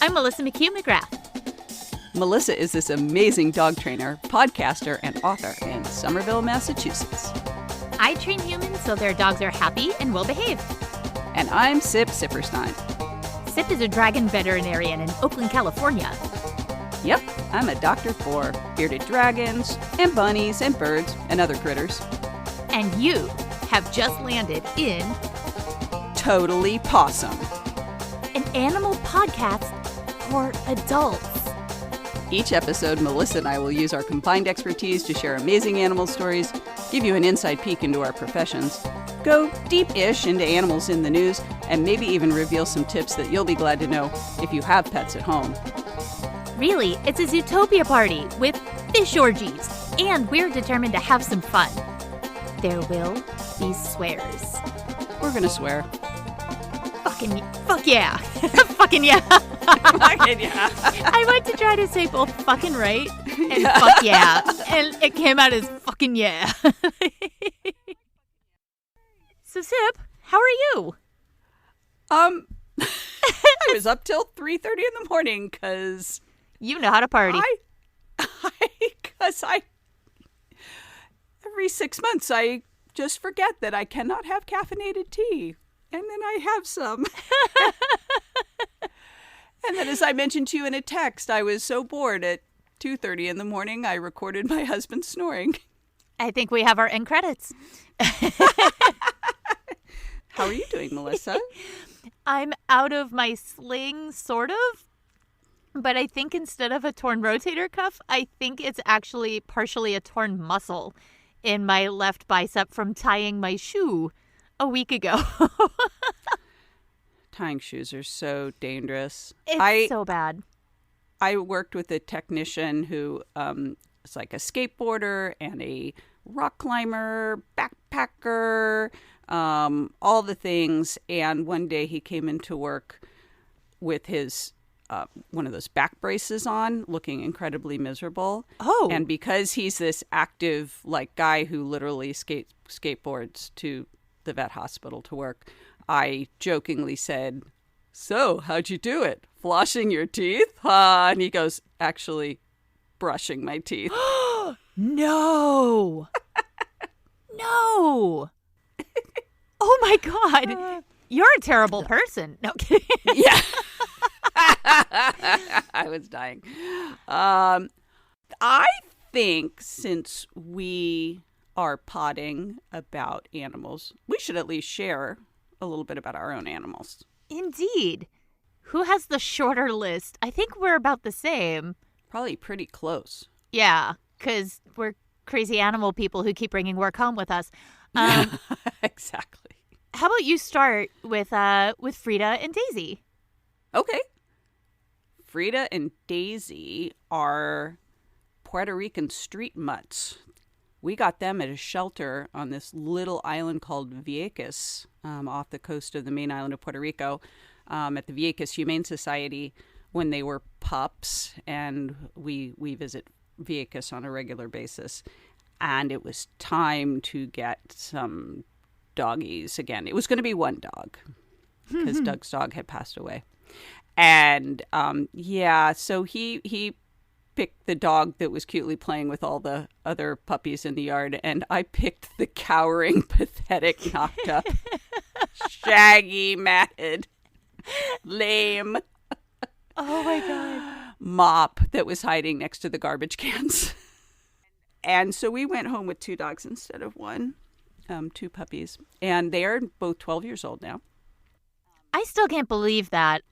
I'm Melissa McHugh-McGrath. Melissa is this amazing dog trainer, podcaster, and author in Somerville, Massachusetts. I train humans so their dogs are happy and will behave. And I'm Sip Sipperstein. Sip is a dragon veterinarian in Oakland, California. Yep, I'm a doctor for bearded dragons and bunnies and birds and other critters. And you have just landed in Totally Pawsome, an animal podcast for adults. Each episode, Melissa and I will use our combined expertise to share amazing animal stories, give you an inside peek into our professions, go deep-ish into animals in the news, and maybe even reveal some tips that you'll be glad to know if you have pets at home. Really, it's a Zootopia party with fish orgies, and we're determined to have some fun. There will be swears. We're gonna swear. Fuck yeah. Fucking yeah. Fucking yeah. I went to try to say both fucking right and fuck yeah, and it came out as fucking yeah. So, Sip, how are you? I was up till 3:30 in the morning because... You know how to party. Every 6 months, I just forget that I cannot have caffeinated tea. And then I have some. And then, as I mentioned to you in a text, I was so bored at 2:30 in the morning, I recorded my husband snoring. I think we have our end credits. How are you doing, Melissa? I'm out of my sling, sort of. But I think instead of a torn rotator cuff, I think it's actually partially a torn muscle in my left bicep from tying my shoe a week ago. Tying shoes are so dangerous. It's so bad. I worked with a technician who is like a skateboarder and a rock climber, backpacker, all the things. And one day he came into work with his one of those back braces on, looking incredibly miserable. Oh. And because he's this active like guy who literally skateboards to the vet hospital to work, I jokingly said, "So, how'd you do it? Flossing your teeth?" And he goes, "Actually, brushing my teeth." No. No. Oh my God. You're a terrible person. No kidding. Yeah. I was dying. I think since we are potting about animals, we should at least share a little bit about our own animals. Indeed. Who has the shorter list? I think we're about the same. Probably pretty close. Yeah, because we're crazy animal people who keep bringing work home with us. Exactly. How about you start with Frida and Daisy? Okay. Frida and Daisy are Puerto Rican street mutts. We got them at a shelter on this little island called Vieques, off the coast of the main island of Puerto Rico, at the Vieques Humane Society when they were pups, and we visit Vieques on a regular basis. And it was time to get some doggies again. It was going to be one dog because Doug's dog had passed away. And so he picked the dog that was cutely playing with all the other puppies in the yard, and I picked the cowering, pathetic, knocked up, shaggy, matted, lame, oh my God, mop that was hiding next to the garbage cans. And so we went home with two dogs instead of one, two puppies, and they are both 12 years old now. I still can't believe that.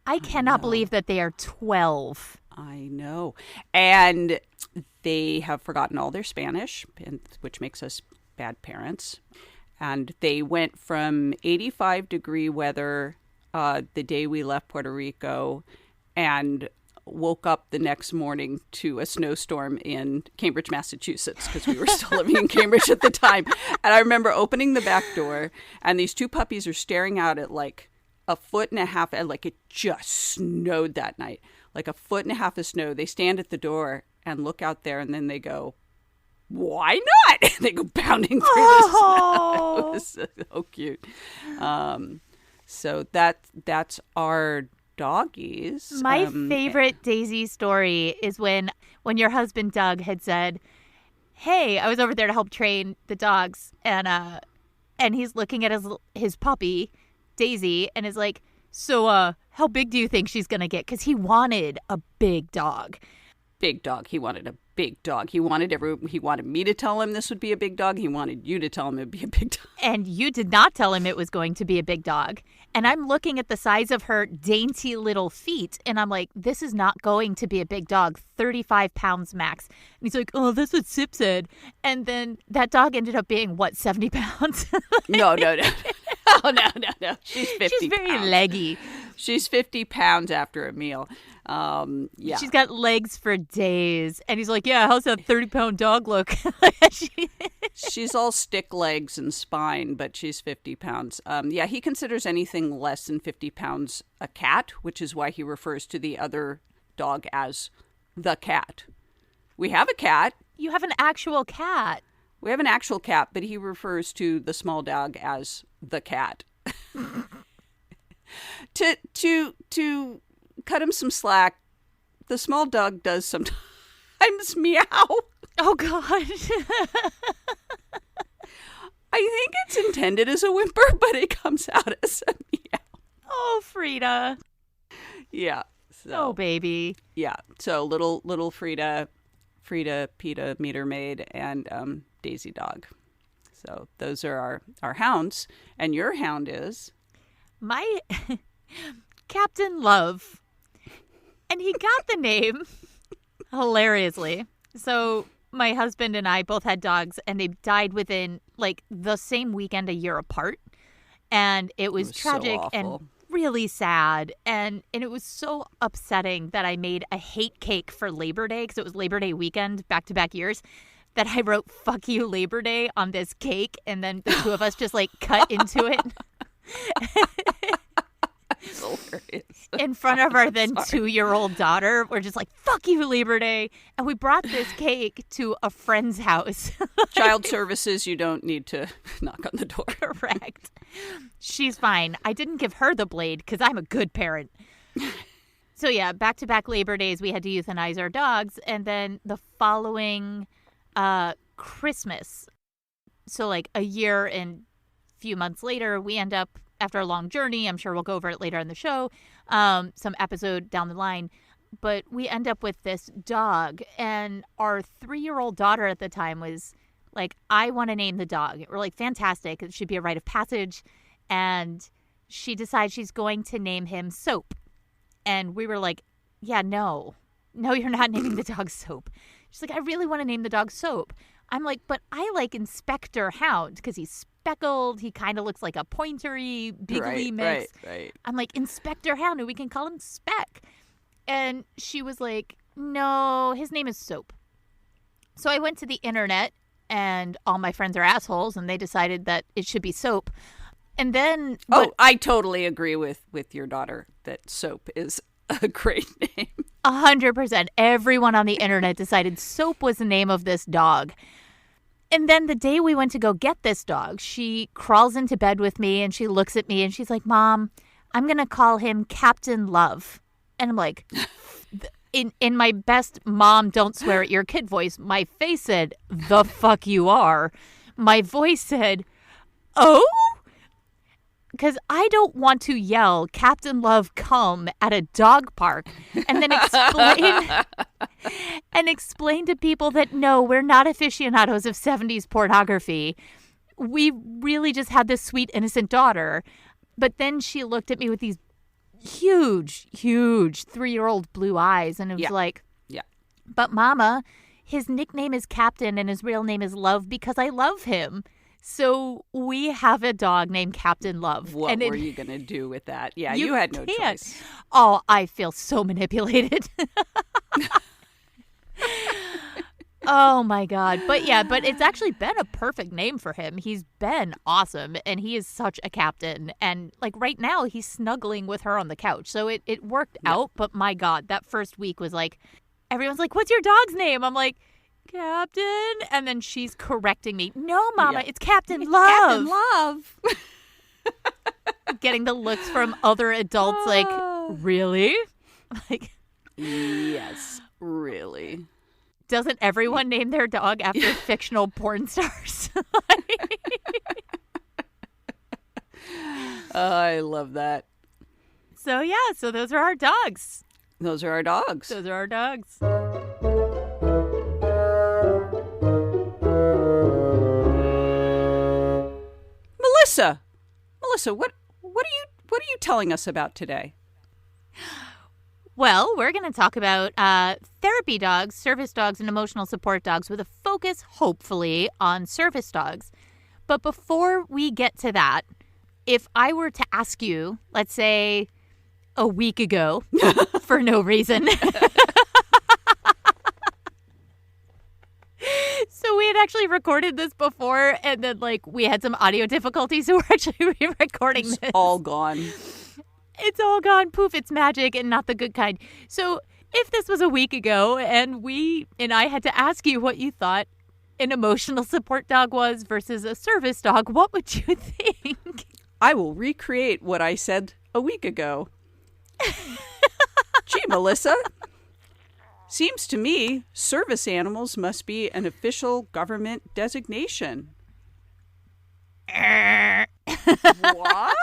I cannot believe that they are 12. I know. And they have forgotten all their Spanish, which makes us bad parents. And they went from 85-degree weather the day we left Puerto Rico and woke up the next morning to a snowstorm in Cambridge, Massachusetts, because we were still living in Cambridge at the time. And I remember opening the back door, and these two puppies are staring out at like a foot and a half, and like it just snowed that night. Like a foot and a half of snow. They stand at the door and look out there, and then they go, "Why not?" And they go bounding through the snow. It was so cute. So that's our doggies. My favorite Daisy story is when your husband Doug had said, "Hey, I was over there to help train the dogs," and he's looking at his puppy Daisy and is like, "So, how big do you think she's gonna get?" Because he wanted a big dog. Big dog. He wanted a big dog. He wanted me to tell him this would be a big dog. He wanted you to tell him it would be a big dog. And you did not tell him it was going to be a big dog. And I'm looking at the size of her dainty little feet, and I'm like, this is not going to be a big dog, 35 pounds max. And he's like, oh, that's what Sip said. And then that dog ended up being, 70 pounds? No. Oh, no. She's 50 She's very pounds. leggy. She's 50 pounds after a meal. Yeah. She's got legs for days. And he's like, yeah, how's that 30-pound dog look? She's all stick legs and spine, but she's 50 pounds. Yeah, he considers anything less than 50 pounds a cat, which is why he refers to the other dog as the cat. We have a cat. You have an actual cat. We have an actual cat, but he refers to the small dog as the cat. To cut him some slack, the small dog does sometimes meow. Oh, God. I think it's intended as a whimper, but it comes out as a meow. Oh, Frida. Yeah. So, oh, baby. Yeah. So little Frida, PETA, meter maid, and Daisy dog. So those are our hounds. And your hound is? My Captain Love. And he got the name hilariously. So my husband and I both had dogs, and they died within the same weekend, a year apart. And it was tragic so and really sad. And it was so upsetting that I made a hate cake for Labor Day, because it was Labor Day weekend, back-to-back years, that I wrote "Fuck you, Labor Day" on this cake, and then the two of us just cut into it. It's hilarious. In front of our then 2-year-old daughter. We're just like, "Fuck you, Labor Day." And we brought this cake to a friend's house. Child services, you don't need to knock on the door. Correct. She's fine. I didn't give her the blade because I'm a good parent. So yeah, back-to-back Labor Days, we had to euthanize our dogs. And then the following Christmas, so a year and few months later, we end up, after a long journey, I'm sure we'll go over it later in the show, some episode down the line, but we end up with this dog, and our 3-year-old daughter at the time was like, I want to name the dog. We're like, fantastic, it should be a rite of passage, and she decides she's going to name him Soap, and we were like, yeah, no, you're not naming the dog Soap. She's like, I really want to name the dog Soap. I'm like, but I like Inspector Hound because he's speckled. He kind of looks like a pointery, bigly mix. Right. I'm like, Inspector Hound, and we can call him Speck. And she was like, no, his name is Soap. So I went to the internet, and all my friends are assholes, and they decided that it should be Soap. And then... I totally agree with your daughter that Soap is a great name. 100%. Everyone on the internet decided Soap was the name of this dog. And then the day we went to go get this dog, she crawls into bed with me and she looks at me and she's like, Mom, I'm going to call him Captain Love. And I'm like, in my best mom don't swear at your kid voice, my face said, the fuck you are. My voice said, oh? Because I don't want to yell, Captain Love, come at a dog park and then explain to people that, no, we're not aficionados of 70s pornography. We really just had this sweet, innocent daughter. But then she looked at me with these huge 3-year-old blue eyes. And it was like, but Mama, his nickname is Captain and his real name is Love because I love him. So we have a dog named Captain Love. What were you going to do with that? Yeah, you had no choice. Oh, I feel so manipulated. Oh, my God. But it's actually been a perfect name for him. He's been awesome, and he is such a captain. And, right now, he's snuggling with her on the couch. So it worked out, but my God, that first week was everyone's like, what's your dog's name? I'm like, Captain, and then she's correcting me. No, Mama, it's Captain Love. Captain Love. Getting the looks from other adults Really? Like, yes, really. Doesn't everyone name their dog after fictional porn stars? I love that. So, yeah, so those are our dogs. Those are our dogs. Those are our dogs. Melissa, what are you telling us about today? Well, we're going to talk about therapy dogs, service dogs, and emotional support dogs with a focus, hopefully, on service dogs. But before we get to that, if I were to ask you, let's say a week ago, for no reason. So we had actually recorded this before, and then we had some audio difficulties, so we're actually re-recording this. It's all gone. It's all gone. Poof, it's magic and not the good kind. So if this was a week ago and I had to ask you what you thought an emotional support dog was versus a service dog, what would you think? I will recreate what I said a week ago. Gee, Melissa. Seems to me service animals must be an official government designation. What?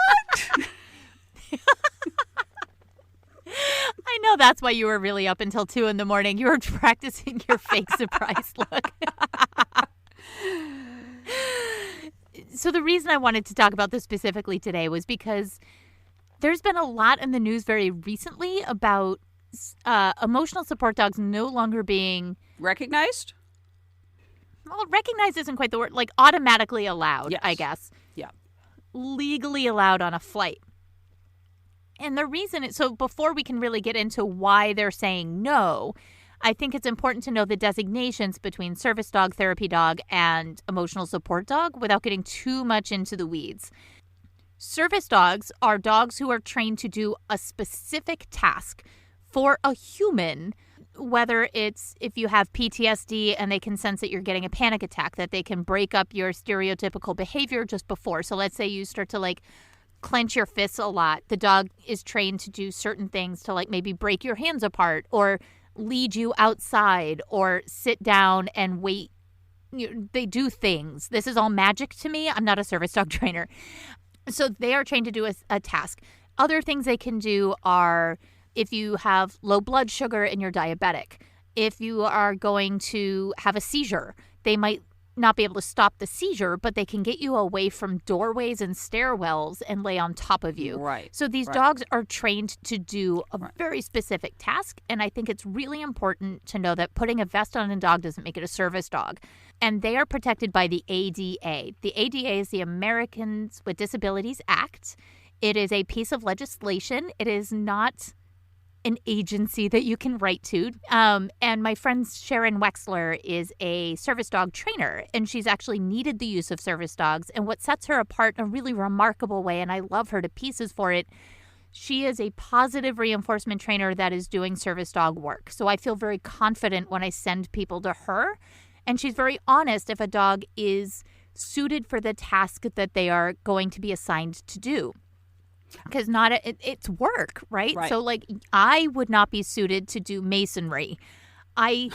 I know that's why you were really up until 2 a.m. You were practicing your fake surprise look. So the reason I wanted to talk about this specifically today was because there's been a lot in the news very recently about emotional support dogs no longer being recognized. Well, recognized isn't quite the word. Automatically allowed, yes. I guess. Yeah. Legally allowed on a flight. And the reason so before we can really get into why they're saying no, I think it's important to know the designations between service dog, therapy dog, and emotional support dog without getting too much into the weeds. Service dogs are dogs who are trained to do a specific task for a human, whether it's if you have PTSD and they can sense that you're getting a panic attack, that they can break up your stereotypical behavior just before. So let's say you start to clench your fists a lot. The dog is trained to do certain things to maybe break your hands apart or lead you outside or sit down and wait. They do things. This is all magic to me. I'm not a service dog trainer. So they are trained to do a task. Other things they can do are if you have low blood sugar and you're diabetic, if you are going to have a seizure, they might not be able to stop the seizure, but they can get you away from doorways and stairwells and lay on top of you. Right. So these dogs are trained to do a very specific task, and I think it's really important to know that putting a vest on a dog doesn't make it a service dog. And they are protected by the ADA. The ADA is the Americans with Disabilities Act. It is a piece of legislation. It is not an agency that you can write to. And my friend Sharon Wexler is a service dog trainer, and she's actually needed the use of service dogs. And what sets her apart in a really remarkable way, and I love her to pieces for it, she is a positive reinforcement trainer that is doing service dog work. So I feel very confident when I send people to her. And she's very honest if a dog is suited for the task that they are going to be assigned to do. Because it's work, right? So, I would not be suited to do masonry. I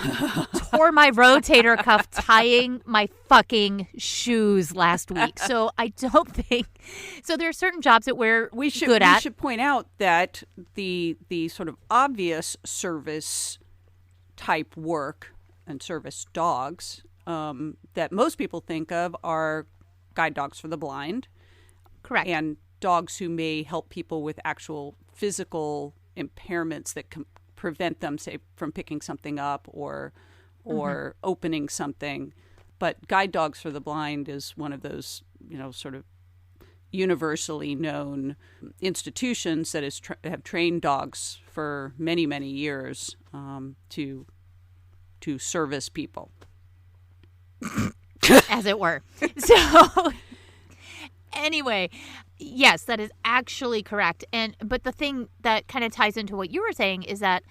tore my rotator cuff tying my fucking shoes last week. So, I don't think... So, there are certain jobs that we're good at. We should point out that the sort of obvious service type work and service dogs that most people think of are guide dogs for the blind. Correct. And dogs who may help people with actual physical impairments that can prevent them, say, from picking something up or opening something. But guide dogs for the blind is one of those, sort of universally known institutions that have trained dogs for many, many years to service people. As it were. So... Anyway, yes, that is actually correct. But the thing that kind of ties into what you were saying is that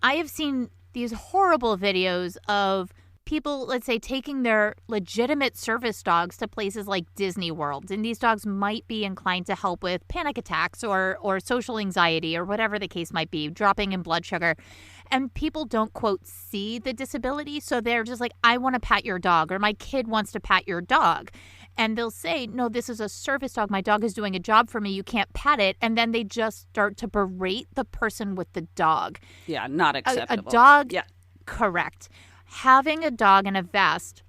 I have seen these horrible videos of people, let's say, taking their legitimate service dogs to places like Disney World. And these dogs might be inclined to help with panic attacks or social anxiety or whatever the case might be, dropping in blood sugar. And people don't, quote, see the disability. So they're just like, I want to pat your dog, or my kid wants to pat your dog. And they'll say, no, this is a service dog. My dog is doing a job for me. You can't pat it. And then they just start to berate the person with the dog. Yeah, not acceptable. A dog, yeah. Correct. Having a dog in a vest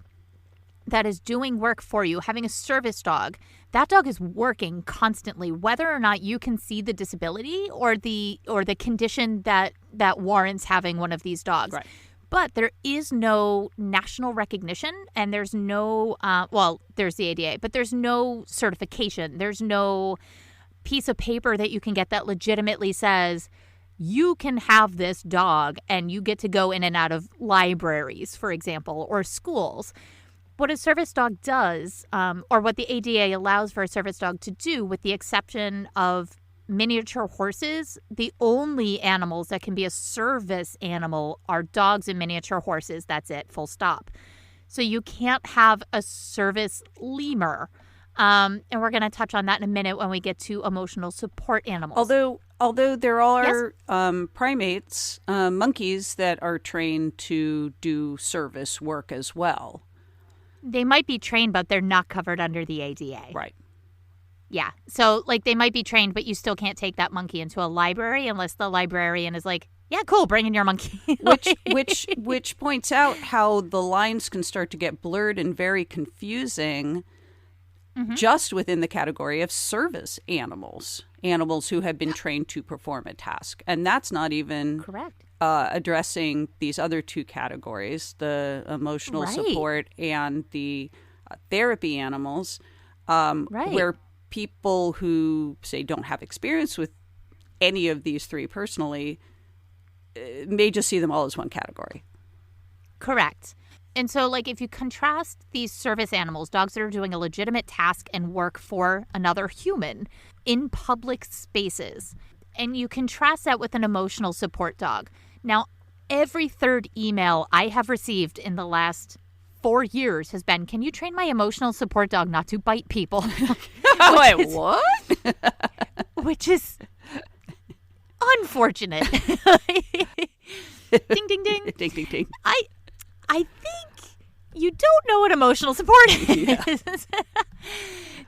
that is doing work for you, having a service dog, that dog is working constantly, whether or not you can see the disability or the condition that warrants having one of these dogs. Right. But there is no national recognition, and there's no, there's the ADA, but there's no certification. There's no piece of paper that you can get that legitimately says you can have this dog and you get to go in and out of libraries, for example, or schools. What a service dog does, or what the ADA allows for a service dog to do, with the exception of miniature horses, the only animals that can be a service animal are dogs and miniature horses. That's it, full stop. So you can't have a service lemur. And we're going to touch on that in a minute when we get to emotional support animals. Although there are primates, monkeys that are trained to do service work as well. They might be trained, but they're not covered under the ADA. Right. Yeah. So, like, they might be trained, but you still can't take that monkey into a library unless the librarian is like, yeah, cool, bring in your monkey. which points out how the lines can start to get blurred and very confusing just within the category of service animals who have been trained to perform a task. And that's not even correct. Addressing these other two categories, the emotional support and the therapy animals, where people who, say, don't have experience with any of these three personally may just see them all as one category. Correct. And so, like, if you contrast these service animals, dogs that are doing a legitimate task and work for another human in public spaces, and you contrast that with an emotional support dog. Now, every third email I have received in the last 4 years has been, can you train my emotional support dog not to bite people? Wait, what? Which is unfortunate. Ding, ding, ding. Ding, ding, ding. I think you don't know what emotional support is.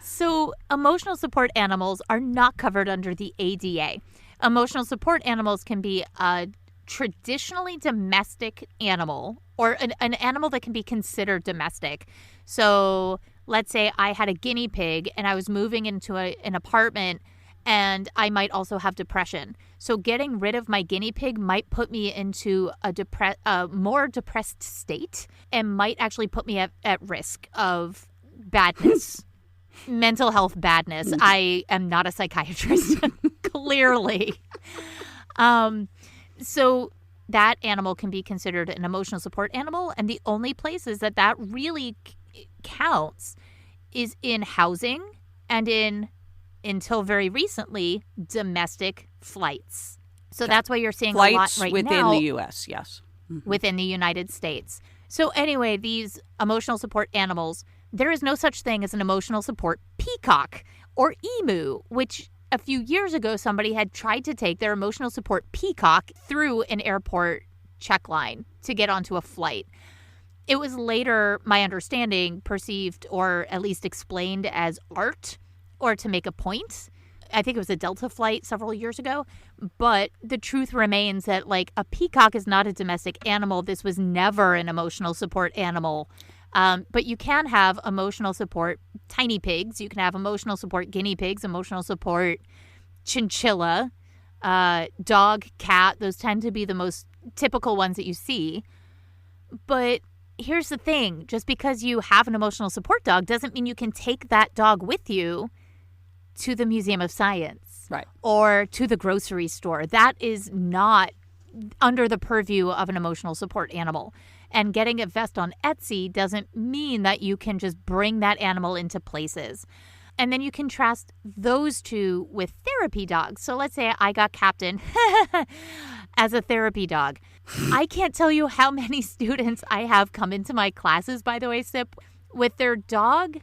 So emotional support animals are not covered under the ADA. Emotional support animals can be a traditionally domestic animal, or an animal that can be considered domestic. So let's say I had a guinea pig and I was moving into an apartment, and I might also have depression. So getting rid of my guinea pig might put me into a more depressed state and might actually put me at risk of badness, mental health badness. I am not a psychiatrist, clearly. So that animal can be considered an emotional support animal. And the only places that really counts is in housing and in, until very recently, domestic flights. So that's why you're seeing flights a lot right within now. the U.S., yes. Within the United States. So anyway, these emotional support animals, there is no such thing as an emotional support peacock or emu, which a few years ago somebody had tried to take their emotional support peacock through an airport check line to get onto a flight. It was later, my understanding, perceived or at least explained as art or to make a point. I think it was a Delta flight several years ago. But the truth remains that, like, a peacock is not a domestic animal. This was never an emotional support animal. But you can have emotional support tiny pigs. You can have emotional support guinea pigs, emotional support chinchilla, dog, cat. Those tend to be the most typical ones that you see. But here's the thing. Just because you have an emotional support dog doesn't mean you can take that dog with you to the Museum of Science. Right. Or to the grocery store. That is not under the purview of an emotional support animal. And getting a vest on Etsy doesn't mean that you can just bring that animal into places. And then you contrast those two with therapy dogs. So let's say I got Captain as a therapy dog. I can't tell you how many students I have come into my classes, by the way, Sip, with their dog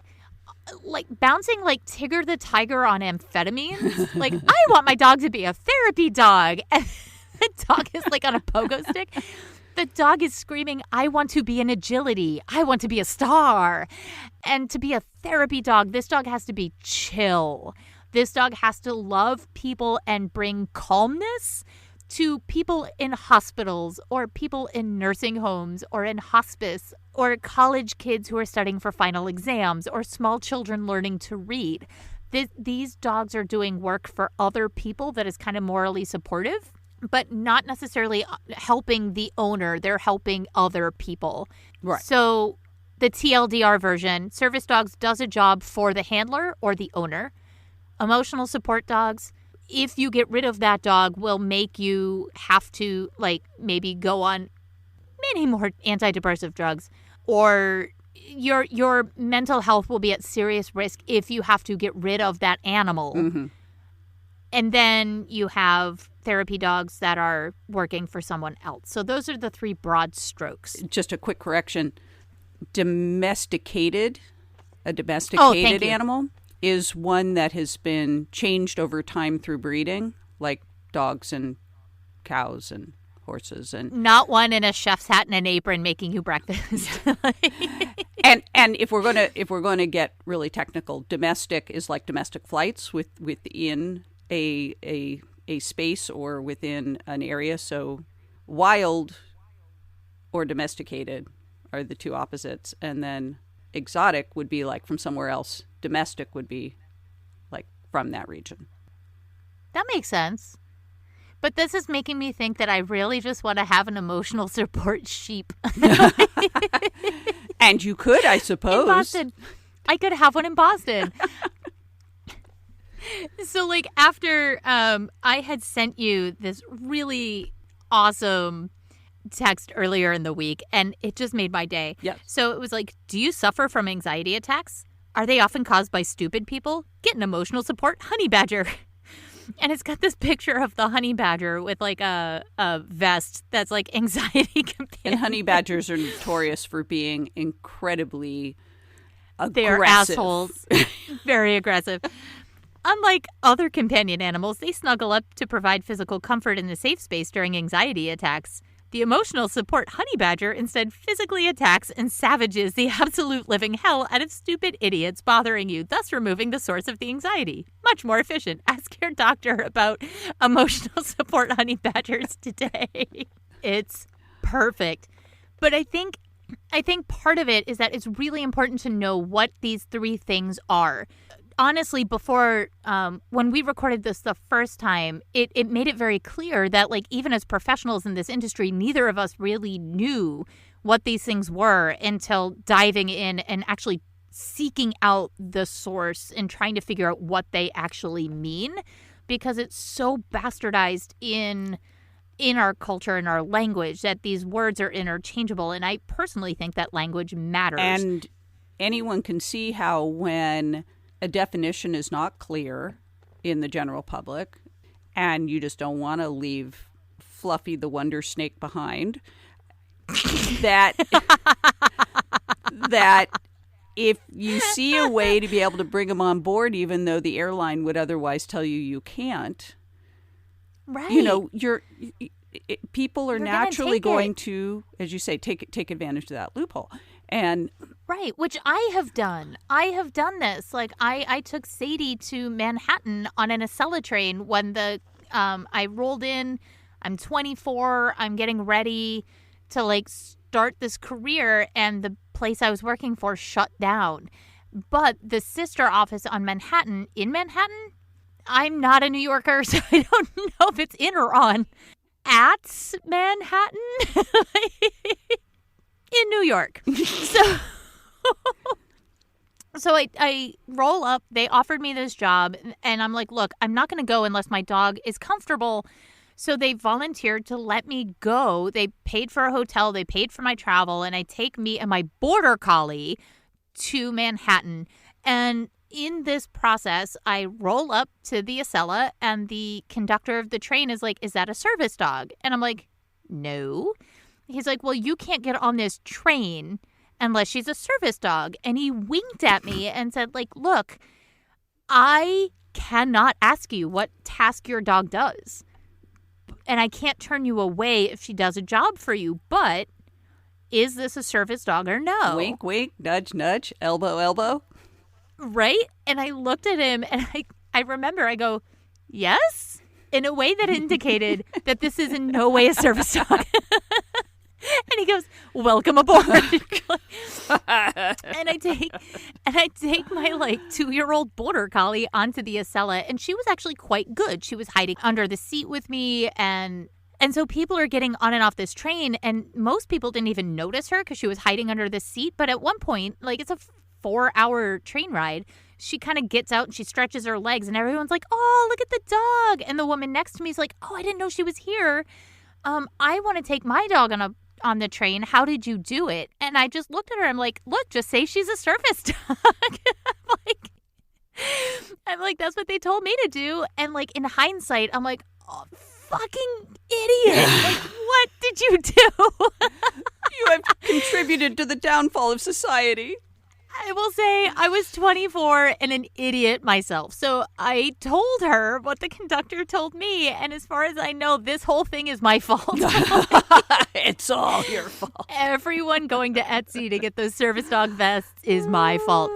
like bouncing like Tigger the Tiger on amphetamines. Like, I want my dog to be a therapy dog. And the dog is like on a pogo stick. The dog is screaming, I want to be an agility. I want to be a star. And to be a therapy dog, this dog has to be chill. This dog has to love people and bring calmness to people in hospitals or people in nursing homes or in hospice or college kids who are studying for final exams or small children learning to read. These dogs are doing work for other people that is kind of morally supportive, but not necessarily helping the owner. They're helping other people. Right. So the TLDR version, service dogs does a job for the handler or the owner. Emotional support dogs, if you get rid of that dog, will make you have to like maybe go on many more antidepressive drugs, or your mental health will be at serious risk if you have to get rid of that animal. Mm-hmm. And then you have therapy dogs that are working for someone else. So those are the three broad strokes. Just a quick correction. A domesticated animal is one that has been changed over time through breeding, like dogs and cows and horses, and not one in a chef's hat and an apron making you breakfast. and if we're gonna get really technical, domestic is like domestic flights within a space or within an area. So wild or domesticated are the two opposites, and then exotic would be like from somewhere else. Domestic would be like from that region. That makes sense. But this is making me think that I really just want to have an emotional support sheep. And you could, I suppose. In Boston. I could have one in Boston. So, like, after I had sent you this really awesome text earlier in the week, and it just made my day. Yes. So it was like, do you suffer from anxiety attacks? Are they often caused by stupid people? Get an emotional support honey badger. And it's got this picture of the honey badger with like a vest that's like anxiety companion. And honey badgers are notorious for being incredibly aggressive. They're assholes. Very aggressive. Unlike other companion animals, they snuggle up to provide physical comfort in a safe space during anxiety attacks. The emotional support honey badger instead physically attacks and savages the absolute living hell out of stupid idiots bothering you, thus removing the source of the anxiety. Much more efficient. Ask your doctor about emotional support honey badgers today. It's perfect. But I think part of it is that it's really important to know what these three things are. Honestly, before, when we recorded this the first time, it made it very clear that, like, even as professionals in this industry, neither of us really knew what these things were until diving in and actually seeking out the source and trying to figure out what they actually mean, because it's so bastardized in our culture and our language that these words are interchangeable. And I personally think that language matters. And anyone can see how when a definition is not clear in the general public, and you just don't want to leave Fluffy the Wonder Snake behind, that if you see a way to be able to bring them on board, even though the airline would otherwise tell you can't, right? You know, people are You're naturally going to, as you say, take advantage of that loophole. And right, which I have done. I have done this. Like, I took Sadie to Manhattan on an Acela train when I rolled in. I'm 24. I'm getting ready to, like, start this career, and the place I was working for shut down. But the sister office in Manhattan, I'm not a New Yorker, so I don't know if it's in or on. At Manhattan? In New York. So I roll up. They offered me this job, and I'm like, look, I'm not going to go unless my dog is comfortable. So they volunteered to let me go. They paid for a hotel. They paid for my travel, and I take me and my border collie to Manhattan. And in this process, I roll up to the Acela and the conductor of the train is like, is that a service dog? And I'm like, no. He's like, well, you can't get on this train unless she's a service dog. And he winked at me and said, like, look, I cannot ask you what task your dog does. And I can't turn you away if she does a job for you. But is this a service dog or no? Wink, wink, nudge, nudge, elbow, elbow. Right? And I looked at him and I remember I go, yes, in a way that indicated that this is in no way a service dog. And he goes, welcome aboard. and I take my like 2-year-old border collie onto the Acela, and she was actually quite good. She was hiding under the seat with me, and so people are getting on and off this train, and most people didn't even notice her because she was hiding under the seat. But at one point, like it's a 4-hour train ride, she kind of gets out and she stretches her legs, and everyone's like, oh, look at the dog. And the woman next to me is like, oh, I didn't know she was here. I want to take my dog on the train. How did you do it? And I just looked at her. I'm like, look, just say she's a service dog. I'm like, that's what they told me to do. And like in hindsight, I'm like, oh, fucking idiot. Like, what did you do? You have contributed to the downfall of society. I will say I was 24 and an idiot myself. So I told her what the conductor told me. And as far as I know, this whole thing is my fault. It's all your fault. Everyone going to Etsy to get those service dog vests is my fault.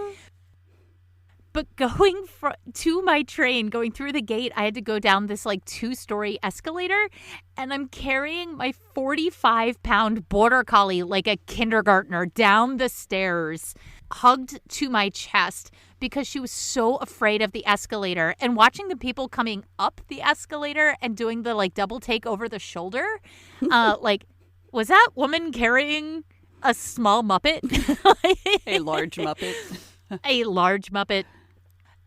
But going to my train, going through the gate, I had to go down this like 2-story escalator, and I'm carrying my 45-pound border collie like a kindergartner down the stairs, hugged to my chest because she was so afraid of the escalator. And watching the people coming up the escalator and doing the like double take over the shoulder, like, was that woman carrying a small Muppet? A large Muppet. A large Muppet.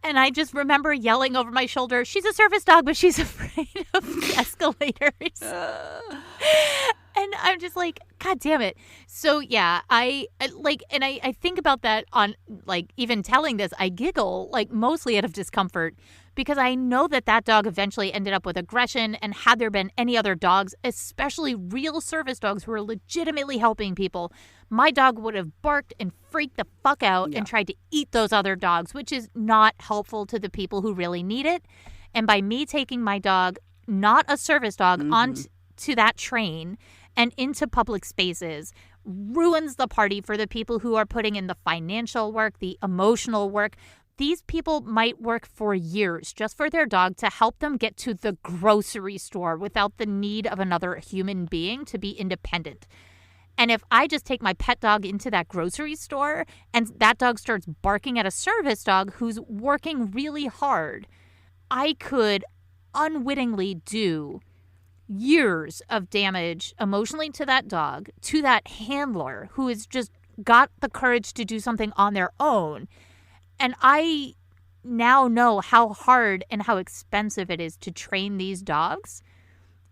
And I just remember yelling over my shoulder, she's a service dog, but she's afraid of the escalators. And I'm just like, God damn it. So, yeah, I think about that on, like, even telling this, I giggle, like, mostly out of discomfort, because I know that dog eventually ended up with aggression. And had there been any other dogs, especially real service dogs who are legitimately helping people, my dog would have barked and freaked the fuck out and tried to eat those other dogs, which is not helpful to the people who really need it. And by me taking my dog, not a service dog, onto that train and into public spaces, ruins the party for the people who are putting in the financial work, the emotional work. These people might work for years just for their dog to help them get to the grocery store without the need of another human being to be independent. And if I just take my pet dog into that grocery store and that dog starts barking at a service dog who's working really hard, I could unwittingly do years of damage emotionally to that dog, to that handler who has just got the courage to do something on their own. And I now know how hard and how expensive it is to train these dogs.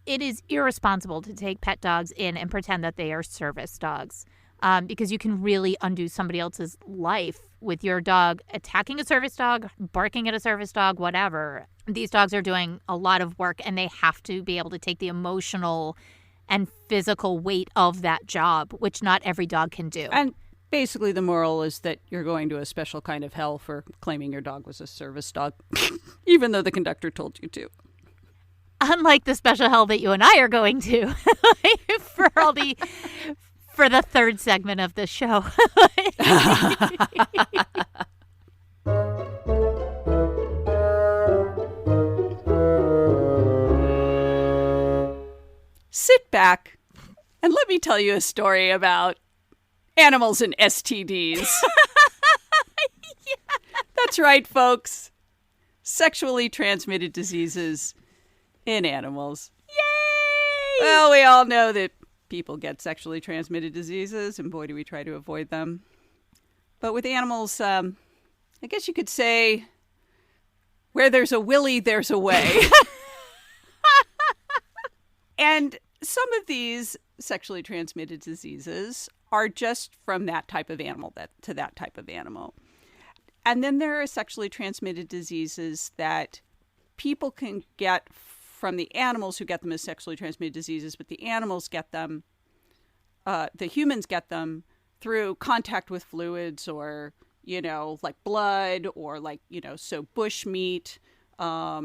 It is irresponsible to take pet dogs in and pretend that they are service dogs, because you can really undo somebody else's life with your dog attacking a service dog, barking at a service dog, whatever. These dogs are doing a lot of work, and they have to be able to take the emotional and physical weight of that job, which not every dog can do. And basically the moral is that you're going to a special kind of hell for claiming your dog was a service dog, even though the conductor told you to. Unlike the special hell that you and I are going to for the third segment of the show. Sit back and let me tell you a story about animals and STDs. That's right, folks. Sexually transmitted diseases in animals. Yay! Well, we all know that people get sexually transmitted diseases, and boy, do we try to avoid them. But with animals, I guess you could say, where there's a willy, there's a way. And some of these sexually transmitted diseases are just from that type of animal to that type of animal. And then there are sexually transmitted diseases that people can get from the animals who get them as sexually transmitted diseases, but the animals get them, the humans get them through contact with fluids or, like blood or like, so bush meat. As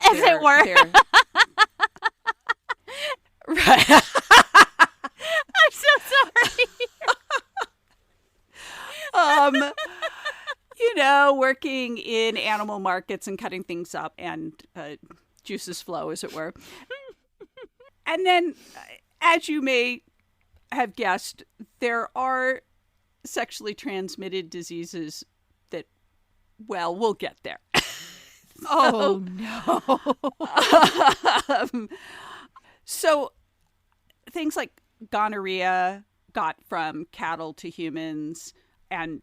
it were. Right. I'm so sorry. Working in animal markets and cutting things up and juices flow, as it were. And then, as you may have guessed, there are sexually transmitted diseases that, well, we'll get there. Oh, no. So things like gonorrhea got from cattle to humans and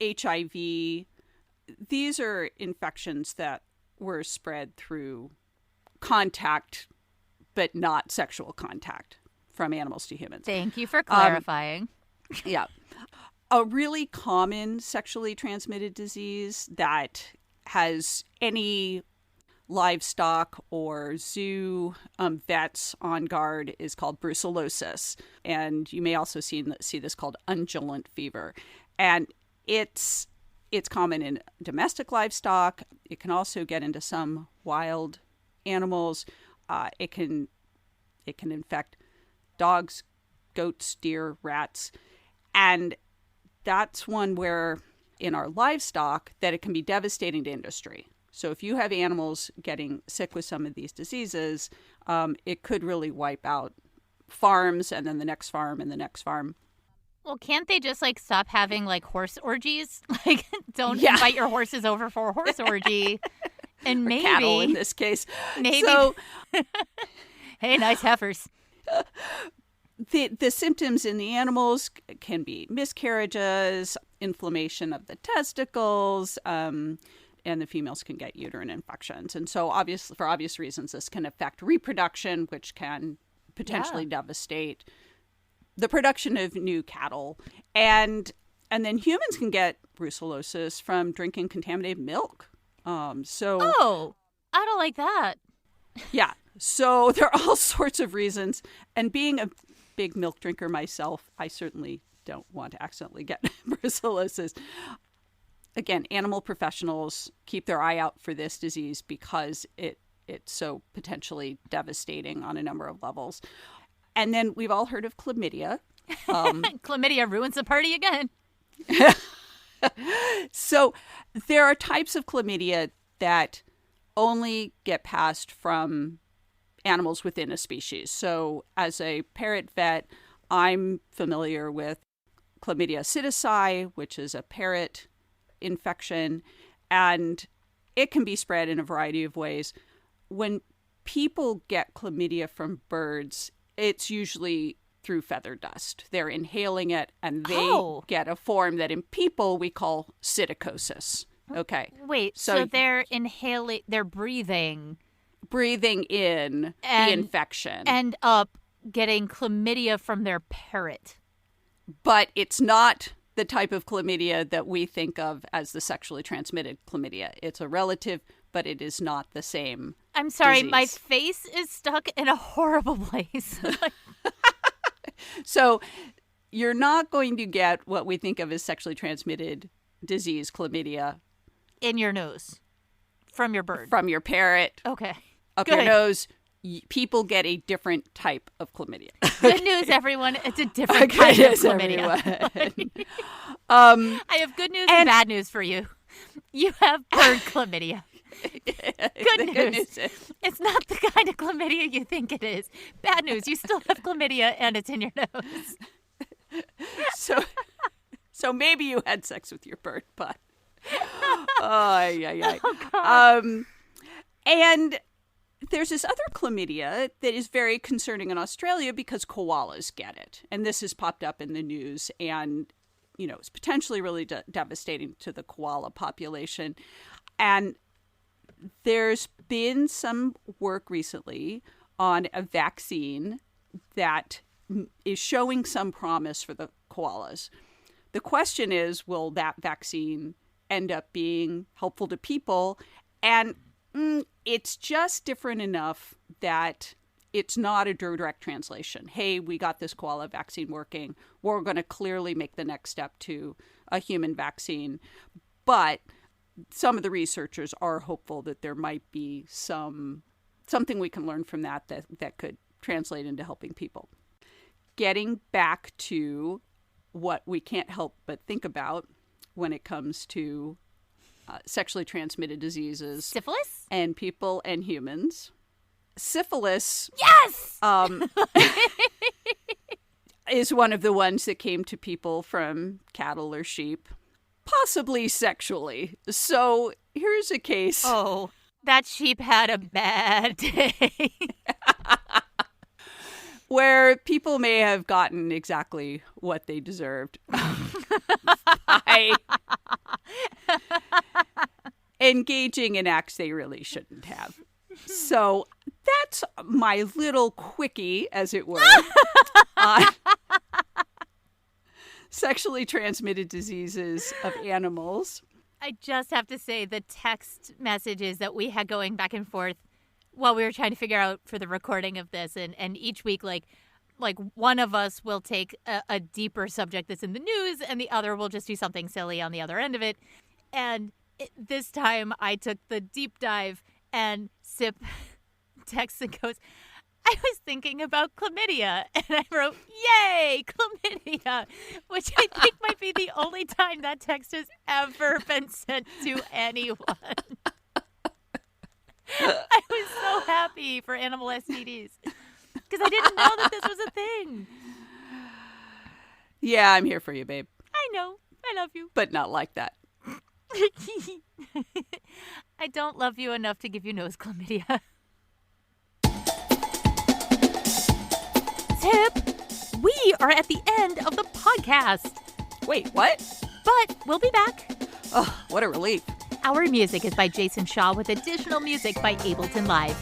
HIV, these are infections that were spread through contact, but not sexual contact from animals to humans. Thank you for clarifying. Yeah. A really common sexually transmitted disease that has any livestock or zoo vets on guard is called brucellosis. And you may also see this called undulant fever. And it's common in domestic livestock. It can also get into some wild animals. It can infect dogs, goats, deer, rats. And that's one where in our livestock that it can be devastating to industry. So if you have animals getting sick with some of these diseases, it could really wipe out farms and then the next farm and the next farm. Well, can't they just stop having horse orgies? Don't invite your horses over for a horse orgy. And maybe cattle in this case. Maybe. So, hey, nice heifers. The symptoms in the animals can be miscarriages, inflammation of the testicles, and the females can get uterine infections. And so for obvious reasons, this can affect reproduction, which can potentially devastate the production of new cattle. And then humans can get brucellosis from drinking contaminated milk. Oh, I don't like that. Yeah. So there are all sorts of reasons. And being a big milk drinker myself, I certainly don't want to accidentally get brucellosis. Again, animal professionals keep their eye out for this disease because it's so potentially devastating on a number of levels. And then we've all heard of chlamydia. Chlamydia ruins the party again. So there are types of chlamydia that only get passed from animals within a species. So as a parrot vet, I'm familiar with Chlamydia psittaci, which is a parrot infection, and it can be spread in a variety of ways. When people get chlamydia from birds, it's usually through feather dust. They're inhaling it, and they get a form that in people we call psittacosis. Okay. Wait, so they're inhaling, they're breathing in the infection. End up getting chlamydia from their parrot. But it's not the type of chlamydia that we think of as the sexually transmitted chlamydia. It's a relative, but it is not the same. I'm sorry, disease. my face is stuck in a horrible place. So you're not going to get what we think of as sexually transmitted disease, chlamydia. In your nose. From your bird. From your parrot. Okay. Up Good. your nose. People get a different type of chlamydia. Good news, everyone. It's a different kind of chlamydia. I have good news and bad news for you. You have bird chlamydia. Good news. It's not the kind of chlamydia you think it is. Bad news. You still have chlamydia and it's in your nose. So maybe you had sex with your bird, but and there's this other chlamydia that is very concerning in Australia because koalas get it. And this has popped up in the news and, it's potentially really devastating to the koala population. And there's been some work recently on a vaccine that is showing some promise for the koalas. The question is, will that vaccine end up being helpful to people? And it's just different enough that it's not a direct translation. Hey, we got this koala vaccine working. We're going to clearly make the next step to a human vaccine. But some of the researchers are hopeful that there might be something we can learn from that could translate into helping people. Getting back to what we can't help but think about when it comes to sexually transmitted diseases. Syphilis? And people and humans. Syphilis. Yes! Is one of the ones that came to people from cattle or sheep, possibly sexually. So here's a case. Oh, that sheep had a bad day. Where people may have gotten exactly what they deserved by engaging in acts they really shouldn't have. So that's my little quickie, as it were, on sexually transmitted diseases of animals. I just have to say the text messages that we had going back and forth while we were trying to figure out for the recording of this, and each week, like one of us will take a deeper subject that's in the news, and the other will just do something silly on the other end of it. And this time I took the deep dive, and Sip texts and goes, I was thinking about chlamydia, and I wrote, yay, chlamydia, which I think might be the only time that text has ever been sent to anyone. I was so happy for animal STDs because I didn't know that this was a thing. Yeah, I'm here for you, babe. I know. I love you. But not like that. I don't love you enough to give you nose chlamydia. Tip, we are at the end of the podcast. Wait, what? But we'll be back. Oh, what a relief. Our music is by Jason Shaw with additional music by Ableton Live.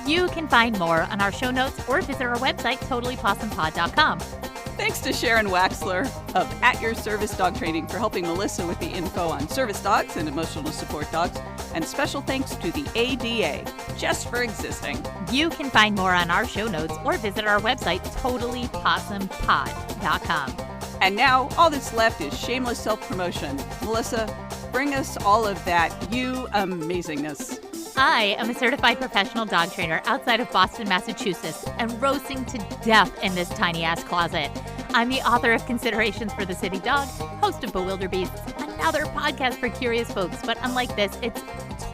You can find more on our show notes or visit our website, totallypawsomepod.com. Thanks to Sharon Waxler of At Your Service Dog Training for helping Melissa with the info on service dogs and emotional support dogs. And special thanks to the ADA, just for existing. You can find more on our show notes or visit our website, totallypawsomepod.com. And now, all that's left is shameless self-promotion. Melissa, bring us all of that amazingness. I am a certified professional dog trainer outside of Boston, Massachusetts, and roasting to death in this tiny-ass closet. I'm the author of Considerations for the City Dog, host of BewilderBeasts, another podcast for curious folks, but unlike this, it's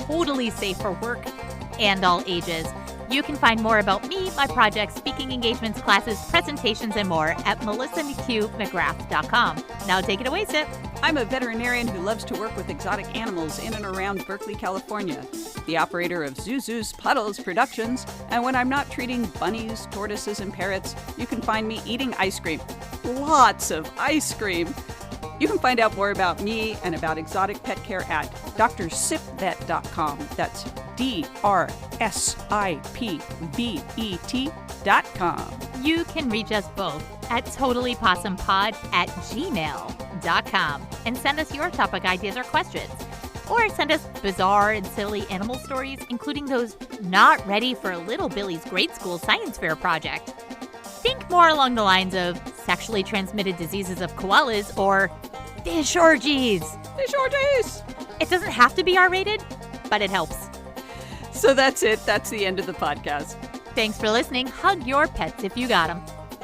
totally safe for work and all ages. You can find more about me, my projects, speaking engagements, classes, presentations, and more at melissamcmcgrath.com. Now take it away, Sip. I'm a veterinarian who loves to work with exotic animals in and around Berkeley, California. The operator of Zuzu's Puddles Productions. And when I'm not treating bunnies, tortoises, and parrots, you can find me eating ice cream. Lots of ice cream. You can find out more about me and about exotic pet care at drsipvet.com. That's DRSIPVET.com. You can reach us both at totallypawsomepod@gmail.com and send us your topic ideas or questions. Or send us bizarre and silly animal stories, including those not ready for little Billy's grade school science fair project. Think more along the lines of sexually transmitted diseases of koalas or fish orgies. Fish orgies! It doesn't have to be R-rated, but it helps. So that's it. That's the end of the podcast. Thanks for listening. Hug your pets if you got them.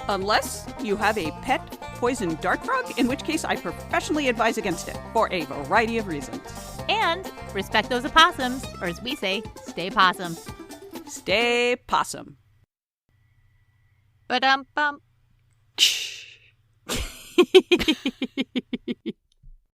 Unless you have a pet poison dart frog, in which case I professionally advise against it for a variety of reasons. And respect those opossums, or as we say, stay possum. Stay possum. Ba-dum-bum.